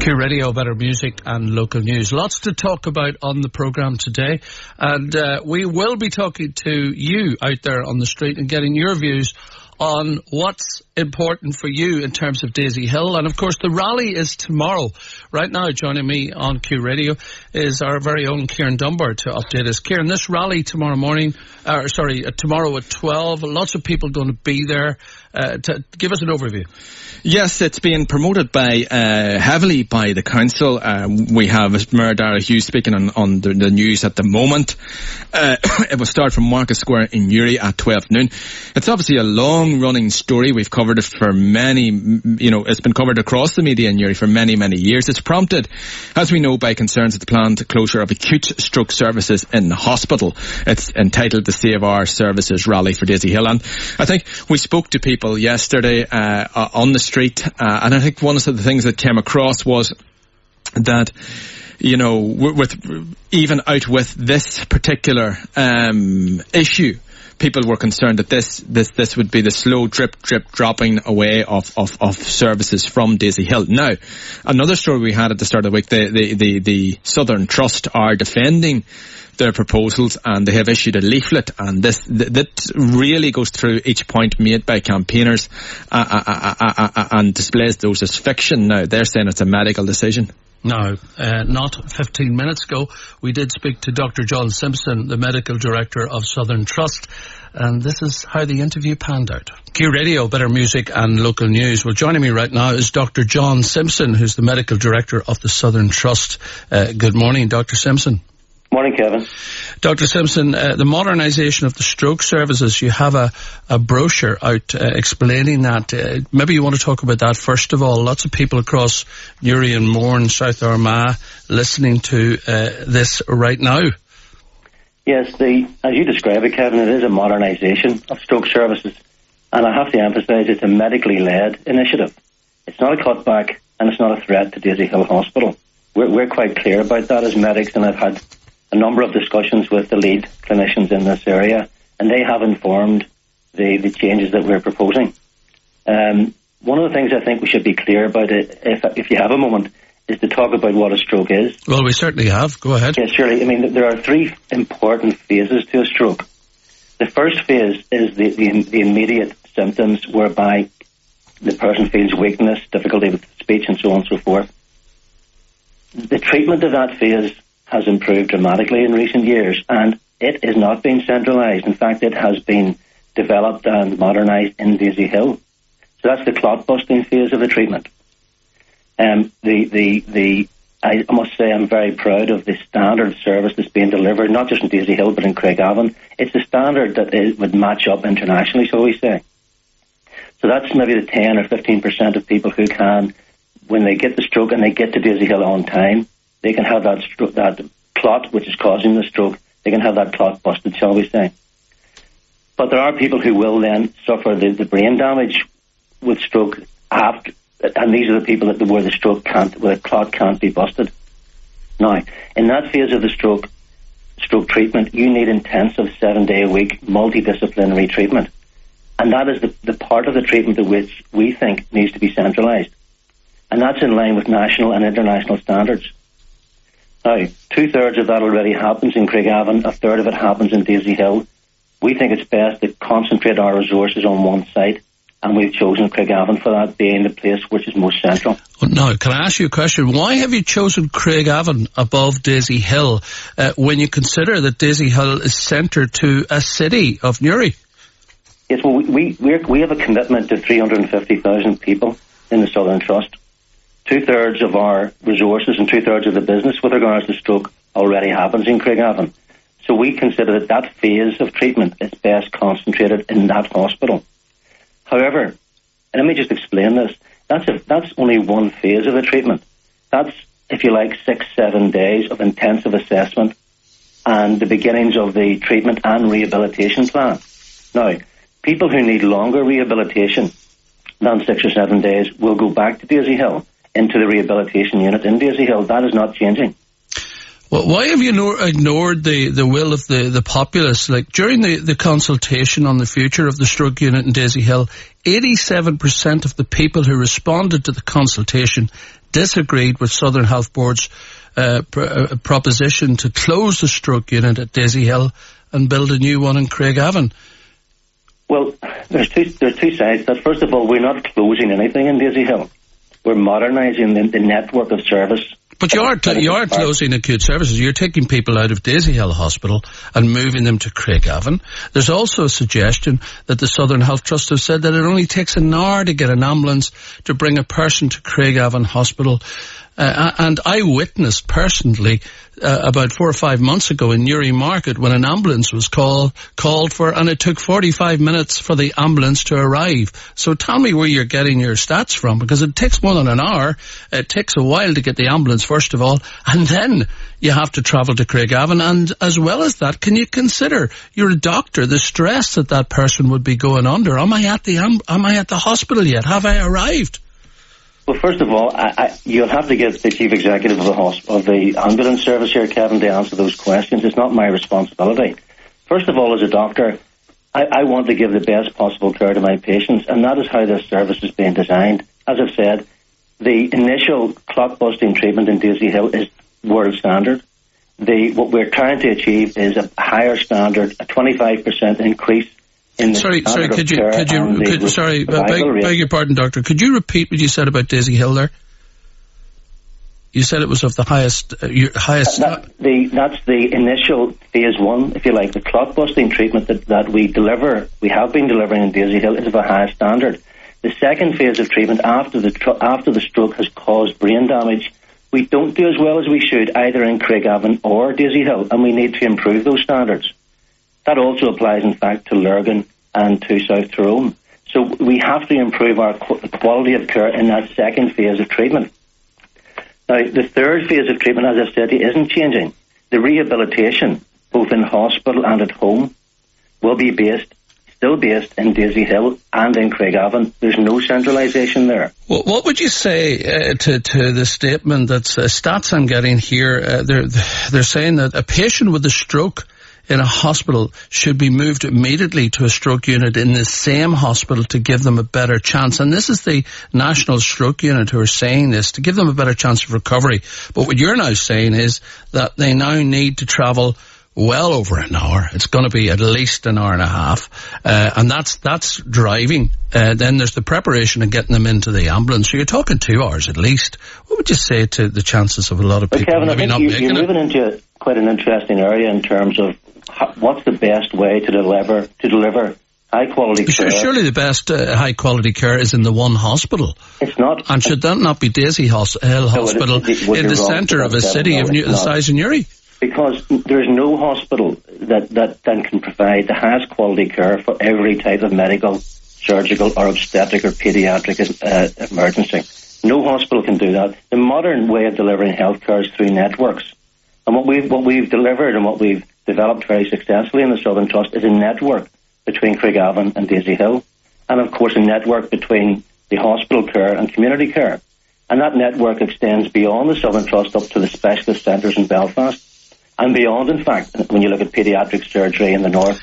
Q Radio, better music and local news. Lots to talk about on the programme today, and we will be talking to you out there on the street and getting your views on what's important for you in terms of Daisy Hill. And of course the rally is tomorrow. Right now joining me on Q Radio is our very own Kieran Dunbar to update us. Kieran, this rally tomorrow at 12, lots of people going to be there. To give us an overview. Yes, it's being promoted by heavily by the council. We have Mayor Dara Hughes speaking on the news at the moment. It will start from Market Square in Newry at 12 noon. It's obviously a long-running story. We've covered it for it's been covered across the media in Newry for many, many years. It's prompted, as we know, by concerns at the planned closure of acute stroke services in the hospital. It's entitled the Save Our Services Rally for Daisy Hill. And I think we spoke to people yesterday on the street, and I think one of the things that came across was that, with this particular issue, people were concerned that this would be the slow drip dropping away of services from Daisy Hill. Now, another story we had at the start of the week, the Southern Trust are defending their proposals, and they have issued a leaflet, and that really goes through each point made by campaigners and displays those as fiction. Now, they're saying it's a medical decision. No, not 15 minutes ago, we did speak to Dr. John Simpson, the Medical Director of Southern Trust, and this is how the interview panned out. Q Radio, better music and local news. Well, joining me right now is Dr. John Simpson, who's the Medical Director of the Southern Trust. Good morning, Dr. Simpson. Morning, Kevin. Dr. Simpson, the modernisation of the stroke services, you have a brochure out explaining that. Maybe you want to talk about that first of all. Lots of people across Newry and Mourne, South Armagh, listening to this right now. Yes, as you describe it, Kevin, it is a modernisation of stroke services. And I have to emphasise it's a medically led initiative. It's not a cutback, and it's not a threat to Daisy Hill Hospital. We're quite clear about that as medics, and I've had a number of discussions with the lead clinicians in this area, and they have informed the changes that we're proposing. One of the things I think we should be clear about, if you have a moment, is to talk about what a stroke is. Well, we certainly have. Go ahead. Yes, surely. I mean, there are three important phases to a stroke. The first phase is the immediate symptoms, whereby the person feels weakness, difficulty with speech, and so on and so forth. The treatment of that phase has improved dramatically in recent years, and it is not being centralised. In fact, it has been developed and modernised in Daisy Hill. So that's the clot-busting phase of the treatment. I must say I'm very proud of the standard service that's being delivered, not just in Daisy Hill, but in Craigavon. It's a standard that would match up internationally, shall we say. So that's maybe the 10 or 15% of people who can, when they get the stroke and they get to Daisy Hill on time, they can have that clot which is causing the stroke, they can have that clot busted, shall we say. But there are people who will then suffer the brain damage with stroke after, and these are the people where the clot can't be busted. Now, in that phase of the stroke treatment, you need intensive 7-day-a-week multidisciplinary treatment. And that is the part of the treatment of which we think needs to be centralised. And that's in line with national and international standards. Now, 2/3 of that already happens in Craigavon, 1/3 of it happens in Daisy Hill. We think it's best to concentrate our resources on one site, and we've chosen Craigavon for that, being the place which is most central. Now, can I ask you a question? Why have you chosen Craigavon above Daisy Hill when you consider that Daisy Hill is centre to a city of Newry? Yes, well, we have a commitment to 350,000 people in the Southern Trust. 2/3 of our resources and 2/3 of the business with regards to stroke already happens in Craigavon. So we consider that phase of treatment is best concentrated in that hospital. However, and let me just explain this, that's only one phase of the treatment. That's, if you like, 6-7 days of intensive assessment and the beginnings of the treatment and rehabilitation plan. Now, people who need longer rehabilitation than 6 or 7 days will go back to Daisy Hill, into the rehabilitation unit in Daisy Hill. That is not changing. Well, why have you ignored the will of the populace? Like, during the consultation on the future of the stroke unit in Daisy Hill, 87% of the people who responded to the consultation disagreed with Southern Health Board's proposition to close the stroke unit at Daisy Hill and build a new one in Craigavon. Well, there's two sides. That first of all, we're not closing anything in Daisy Hill. We're modernising the network of service. But you are closing acute services. You're taking people out of Daisy Hill Hospital and moving them to Craigavon. There's also a suggestion that the Southern Health Trust have said that it only takes an hour to get an ambulance to bring a person to Craigavon Hospital. And I witnessed personally about 4 or 5 months ago in Newry Market when an ambulance was called for, and it took 45 minutes for the ambulance to arrive. So tell me where you're getting your stats from, because it takes more than an hour. It takes a while to get the ambulance, first of all, and then you have to travel to Craigavon. And as well as that, can you consider, you're a doctor, the stress that person would be going under? Am I at the hospital yet? Have I arrived? Well, first of all, you'll have to get the chief executive of the ambulance service here, Kevin, to answer those questions. It's not my responsibility. First of all, as a doctor, I want to give the best possible care to my patients, and that is how this service is being designed. As I've said, the initial clot-busting treatment in Daisy Hill is world standard. What we're trying to achieve is a higher standard, a 25% increase. Sorry, beg your pardon, Doctor. Could you repeat what you said about Daisy Hill there? You said it was of the highest. That's the initial phase one, if you like. The clot busting treatment that we have been delivering in Daisy Hill is of a high standard. The second phase of treatment after the stroke has caused brain damage, we don't do as well as we should either in Craigavon or Daisy Hill, and we need to improve those standards. That also applies, in fact, to Lurgan and to South Tyrone. So we have to improve our quality of care in that second phase of treatment. Now, the third phase of treatment, as I said, isn't changing. The rehabilitation, both in hospital and at home, will be still based in Daisy Hill and in Craigavon. There's no centralisation there. Well, what would you say to the statement that's stats I'm getting here? They're saying that a patient with a stroke in a hospital should be moved immediately to a stroke unit in the same hospital to give them a better chance. And this is the National Stroke Unit who are saying this, to give them a better chance of recovery. But what you're now saying is that they now need to travel well over an hour. It's going to be at least an hour and a half. And that's driving. Then there's the preparation of getting them into the ambulance. So you're talking 2 hours at least. What would you say to the chances of a lot of people Kevin, maybe not making it? You're moving into quite an interesting area in terms of what's the best way to deliver high quality care. Surely the best high quality care is in the one hospital. It's not. And should that not be Daisy Hill Hospital in the centre of a city of the size of Newry? Because there's no hospital that can provide the highest quality care for every type of medical, surgical or obstetric or paediatric emergency. No hospital can do that. The modern way of delivering healthcare is through networks. And what we've delivered and what we've developed very successfully in the Southern Trust is a network between Craigavon and Daisy Hill, and of course a network between the hospital care and community care. And that network extends beyond the Southern Trust up to the specialist centres in Belfast, and beyond, in fact, when you look at paediatric surgery in the north,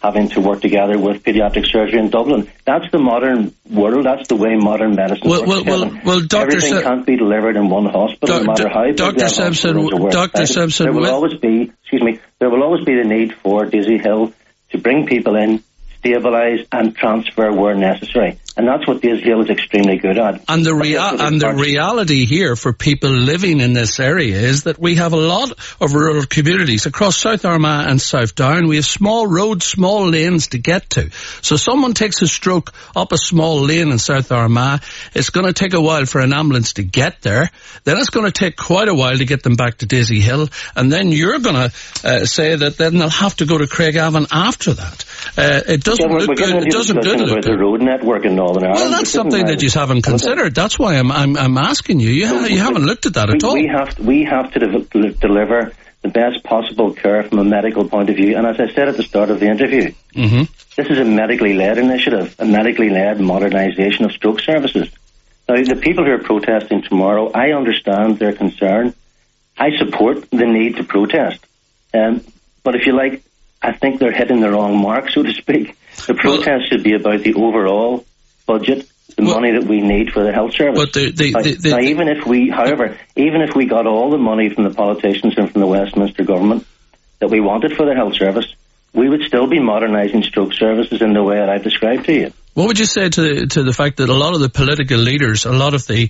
having to work together with paediatric surgery in Dublin. That's the modern world. That's the way modern medicine works. Well, Dr. Everything can't be delivered in one hospital, no matter how big Dr. Simpson, there will always be the need for Daisy Hill to bring people in, stabilise and transfer where necessary. And that's what Daisy Hill is extremely good at. And the reality here for people living in this area is that we have a lot of rural communities across South Armagh and South Down. We have small roads, small lanes to get to. So someone takes a stroke up a small lane in South Armagh. It's going to take a while for an ambulance to get there. Then it's going to take quite a while to get them back to Daisy Hill. And then you're going to say that then they'll have to go to Craigavon after that. It doesn't look good. It doesn't look good. The road network in Northern Ireland. Well, that's something that you haven't considered. That's why I'm asking you. You haven't looked at that at all. We have to deliver the best possible care from a medical point of view. And as I said at the start of the interview, this is a medically led initiative, a medically led modernisation of stroke services. Now, the people who are protesting tomorrow, I understand their concern. I support the need to protest. But if you like, I think they're hitting the wrong mark, so to speak. The protest should be about the overall budget the money that we need for the health service. But now, even if we got all the money from the politicians and from the Westminster government that we wanted for the health service, we would still be modernising stroke services in the way that I've described to you. What would you say to the fact that a lot of the political leaders, a lot of the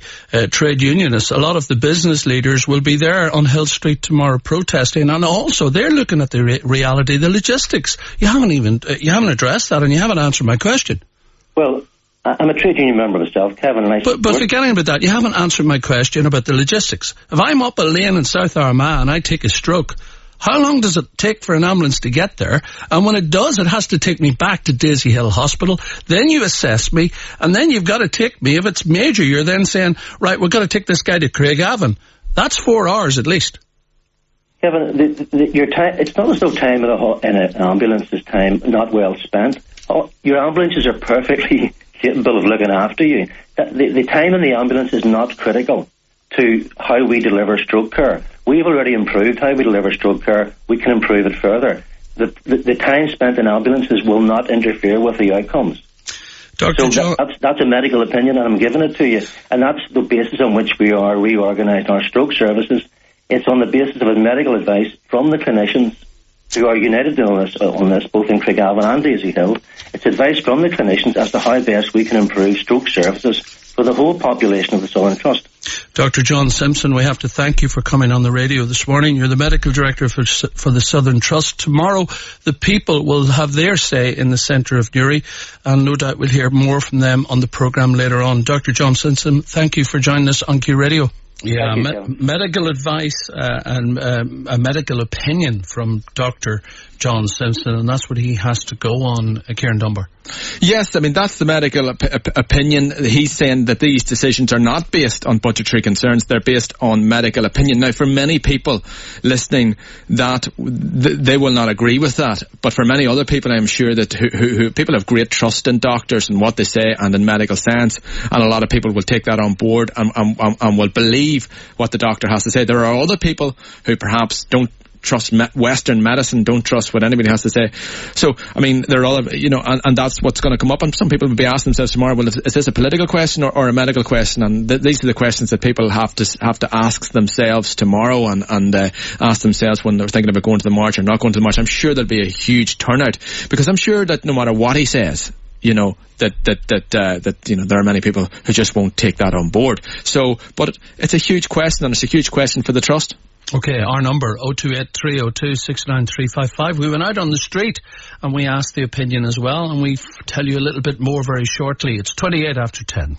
trade unionists, a lot of the business leaders will be there on Hill Street tomorrow protesting, and also they're looking at the reality, the logistics. You haven't addressed that, and you haven't answered my question. Well, I'm a trade union member myself, Kevin. And but forgetting about that, you haven't answered my question about the logistics. If I'm up a lane in South Armagh and I take a stroke, how long does it take for an ambulance to get there? And when it does, it has to take me back to Daisy Hill Hospital. Then you assess me, and then you've got to take me. If it's major, you're then saying, right, we've got to take this guy to Craigavon. That's 4 hours at least. Kevin, your time, it's not as though time in an ambulance is time not well spent. Your ambulances are perfectly capable of looking after you. The time in the ambulance is not critical to how we deliver stroke care. We've already improved how we deliver stroke care. We can improve it further. The time spent in ambulances will not interfere with the outcomes. Dr. John, that's a medical opinion, and I'm giving it to you. And that's the basis on which we are reorganising our stroke services. It's on the basis of a medical advice from the clinicians who are united on this, both in Craigavon and Daisy Hill. It's advice from the clinicians as to how best we can improve stroke services for the whole population of the Southern Trust. Dr. John Simpson, we have to thank you for coming on the radio this morning. You're the medical director for the Southern Trust. Tomorrow, the people will have their say in the centre of Newry, and no doubt we'll hear more from them on the programme later on. Dr. John Simpson, thank you for joining us on Q Radio. Yeah, medical advice and a medical opinion from Dr. John Simpson, and that's what he has to go on, Kieran Dunbar. Yes, I mean, that's the medical opinion. He's saying that these decisions are not based on budgetary concerns, they're based on medical opinion. Now, for many people listening, that they will not agree with that, but for many other people, I'm sure that who people have great trust in doctors and what they say and in medical science, and a lot of people will take that on board and will believe what the doctor has to say. There are other people who perhaps don't trust Western medicine, don't trust what anybody has to say. So, I mean, there are other, and that's what's going to come up. And some people will be asking themselves tomorrow, well, is this a political question or a medical question? And these are the questions that people have to ask themselves tomorrow and ask themselves when they're thinking about going to the march or not going to the march. I'm sure there'll be a huge turnout, because I'm sure that no matter what he says, that there are many people who just won't take that on board. So, but it's a huge question, and it's a huge question for the Trust. Okay, our number 028-302-69355. We went out on the street and we asked the opinion as well, and we tell you a little bit more very shortly. It's 28 after 10.